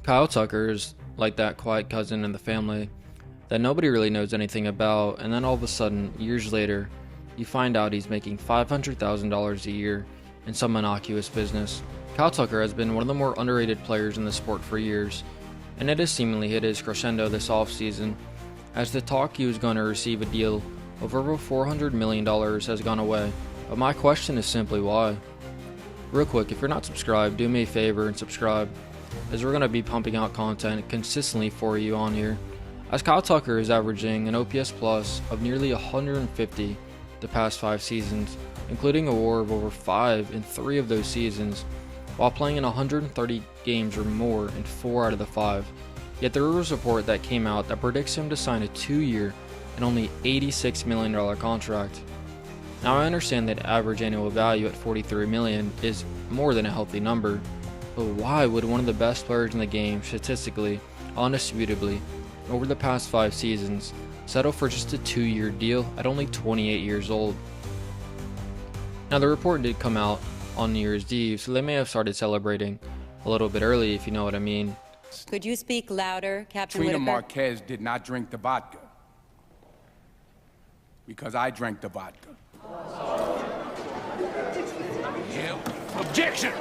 Kyle Tucker is like that quiet cousin in the family that nobody really knows anything about, and then all of a sudden, years later, you find out he's making $500,000 a year in some innocuous business. Kyle Tucker has been one of the more underrated players in the sport for years, and it has seemingly hit his crescendo this offseason, as the talk he was going to receive a deal of over $400 million has gone away. But my question is simply why? Real quick, if you're not subscribed, do me a favor and subscribe, as we're going to be pumping out content consistently for you on here. As Kyle Tucker is averaging an OPS plus of nearly 150 the past 5 seasons, including a WAR of over 5 in 3 of those seasons, while playing in 130 games or more in 4 out of the 5. Yet there was a report that came out that predicts him to sign a 2-year and only $86 million contract. Now I understand that average annual value at $43 million is more than a healthy number, but why would one of the best players in the game statistically, undisputably, over the past 5 seasons, settle for just a 2-year deal at only 28 years old? Now the report did come out on New Year's Eve, so they may have started celebrating a little bit early, if you know what I mean. Could you speak louder, Captain Trina Whitaker? Marquez did not drink the vodka because I drank the vodka. Objection!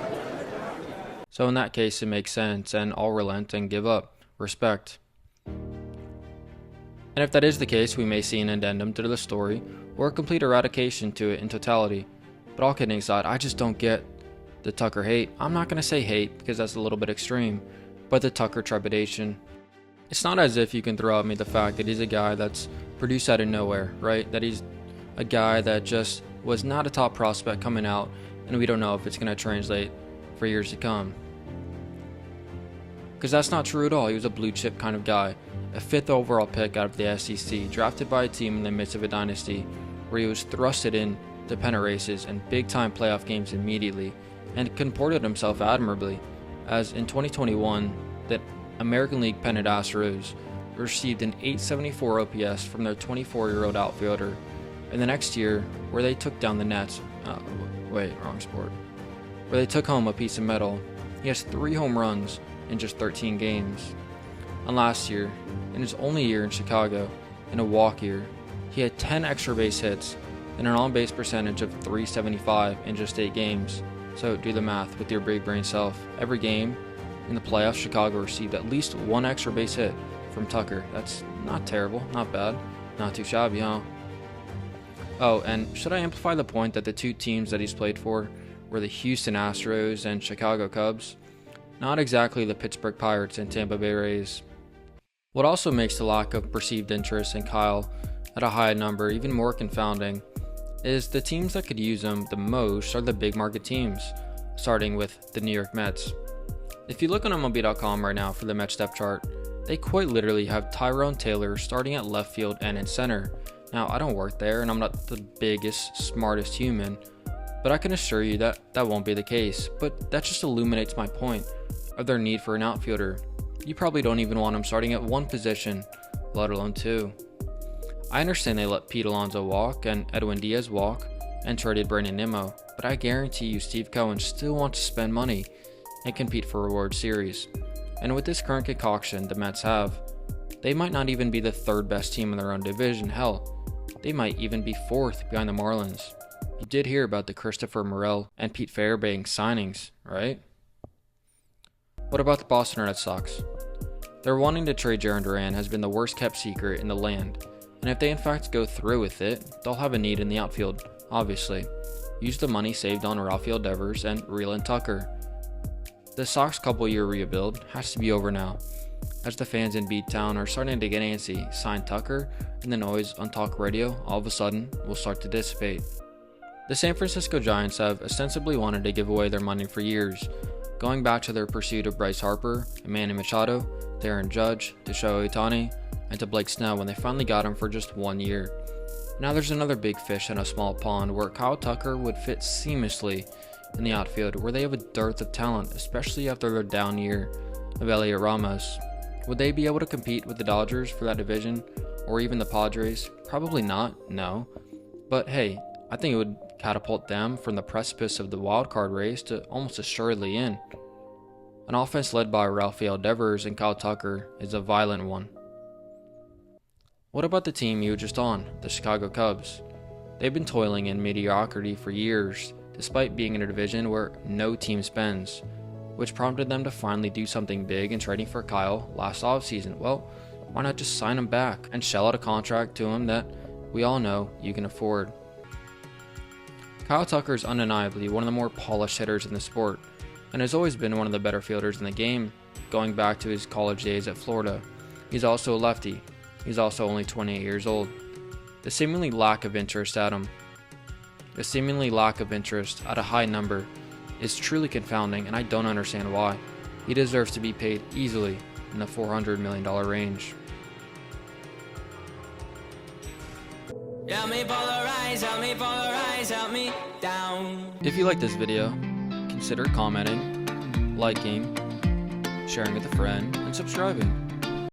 So in that case, it makes sense, and I'll relent and give up. Respect. And if that is the case, we may see an addendum to the story, or a complete eradication to it in totality. But all kidding aside, I just don't get the Tucker hate. I'm not going to say hate, because that's a little bit extreme, but the Tucker trepidation. It's not as if you can throw at me the fact that he's a guy that's produced out of nowhere, right? That he's a guy that just was not a top prospect coming out, and we don't know if it's going to translate for years to come. Because that's not true at all. He was a blue chip kind of guy, a 5th overall pick out of the SEC, drafted by a team in the midst of a dynasty, where he was thrusted in to pennant races and big time playoff games immediately, and comported himself admirably, as in 2021, the American League pennant Astros received an 874 OPS from their 24-year-old outfielder. And the next year, where they took down the Nets, where they took home a piece of metal, he has 3 home runs in just 13 games. And last year, in his only year in Chicago, in a walk year, he had 10 extra base hits and an on-base percentage of .375 in just 8 games. So do the math with your big brain self. Every game in the playoffs, Chicago received at least 1 extra base hit from Tucker. That's not terrible, not bad, not too shabby, huh? Oh, and should I amplify the point that the 2 teams that he's played for were the Houston Astros and Chicago Cubs? Not exactly the Pittsburgh Pirates and Tampa Bay Rays. What also makes the lack of perceived interest in Kyle at a high number even more confounding is the teams that could use him the most are the big market teams, starting with the New York Mets. If you look on MLB.com right now for the Mets depth chart, they quite literally have Tyrone Taylor starting at left field and in center. Now, I don't work there, and I'm not the biggest, smartest human, but I can assure you that that won't be the case. But that just illuminates my point of their need for an outfielder. You probably don't even want him starting at 1 position, let alone 2. I understand they let Pete Alonso walk and Edwin Diaz walk and traded Brandon Nimmo, but I guarantee you Steve Cohen still wants to spend money and compete for a World Series. And with this current concoction the Mets have, they might not even be the 3rd best team in their own division. Hell, they might even be 4th behind the Marlins. You did hear about the Christopher Morel and Pete Fairbanks signings, right? What about the Boston Red Sox? Their wanting to trade Jarren Duran has been the worst kept secret in the land, and if they in fact go through with it, they'll have a need in the outfield, obviously. Use the money saved on Rafael Devers and reel in Tucker. The Sox couple-year rebuild has to be over now, as the fans in B-Town are starting to get antsy. Sign Tucker, and the noise on talk radio all of a sudden will start to dissipate. The San Francisco Giants have ostensibly wanted to give away their money for years, going back to their pursuit of Bryce Harper, Manny Machado, Aaron Judge, to Shohei Ohtani, and to Blake Snell when they finally got him for just 1 year. Now there's another big fish in a small pond where Kyle Tucker would fit seamlessly in the outfield, where they have a dearth of talent, especially after their down year of Elliot Ramos. Would they be able to compete with the Dodgers for that division, or even the Padres? Probably not, no. But hey, I think it would catapult them from the precipice of the wild card race to almost assuredly in. An offense led by Rafael Devers and Kyle Tucker is a violent one. What about the team you were just on, the Chicago Cubs? They've been toiling in mediocrity for years, despite being in a division where no team spends, which prompted them to finally do something big in trading for Kyle last offseason. Well, why not just sign him back and shell out a contract to him that we all know you can afford? Kyle Tucker is undeniably one of the more polished hitters in the sport, and has always been one of the better fielders in the game, going back to his college days at Florida. He's also a lefty. He's also only 28 years old. The seemingly lack of interest at a high number is truly confounding, and I don't understand why. He deserves to be paid easily in the $400 million range. Help me polarize, help me polarize, help me down. If you like this video, consider commenting, liking, sharing with a friend, and subscribing.